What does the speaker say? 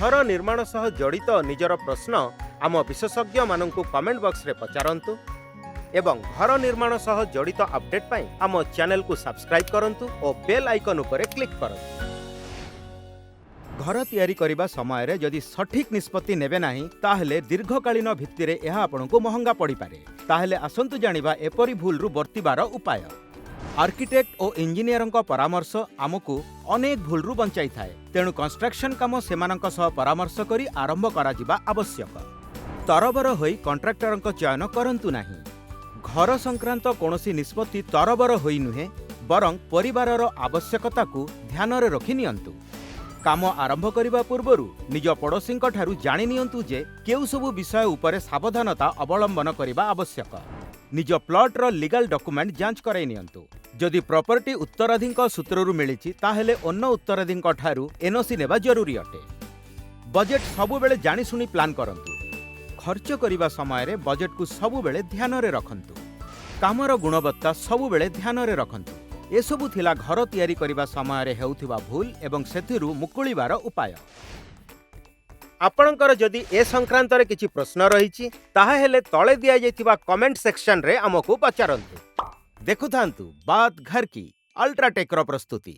घर निर्माण सह जड़ित निजर प्रश्न आम विशेषज्ञ माननकु कमेंट बॉक्स रे पचारंतु एवं घर निर्माण सह जड़ित अपडेट पाई आम चैनल को सब्सक्राइब करंतु और बेल आइकन उपरे क्लिक करंतु। घर तैयारी करिबा समय रे जदि सठिक निष्पत्ति नेबे नाही ताहले दीर्घकालीन भित्तिरे एहा आपनकु महंगा पड़ी पारे। ताहले आसंतु जानिबा एपरि भूल रु बर्तिबार उपाय। आर्किटेक्ट और इंजीनियर परामर्श आमको अनेक भूल रु बंचाई थाए। तेणु कंस्ट्रक्शन काम सेमानंक सह परामर्श करी आरंभ करा जिबा आवश्यक। तरबर होई कॉन्ट्रैक्टर चयन करंतु नाही। घर संक्रांत कोनोसी निष्पत्ति तरबर होई नुहे बरं परिवारर आवश्यकता को ध्यान रे रखी नियंतु। काम आरंभ करिबा पूर्वरु निज पड़ोसींक ठारु जानि नियंतु जे केउ सबु विषय उपरे सावधानता अवलंबन करिबा आवश्यक। निज प्लॉट रो लीगल डॉक्यूमेंट जांच कराई नियंतु। जदि प्रॉपर्टी उत्तराधिक सूत्ररु मिलिछि ताहेले अन्य उत्तराधिक ठारु एनओसी नेबा जरूरी अटे। बजेट सबु बेले जानि सुनी प्लान करंतु। खर्च करिबा समय रे बजेट को सबु बेले ध्यान रे रखंतु। कामर गुणवत्ता सबु बेले ध्यान रे रखंतु। एसबु थिला घर तैयारी करिबा समय रे हेउथिबा भूल एवं सेथिरु मुकुलिबार उपाय। आपणकर जदि ए संक्रांत रे किछि प्रश्न रहिछि ताहा हेले तळे दिया जायथिबा कमेंट सेक्शन रे हमकु पचारंतु। देखुथांतु बात घर की अल्ट्राटेक रो प्रस्तुति।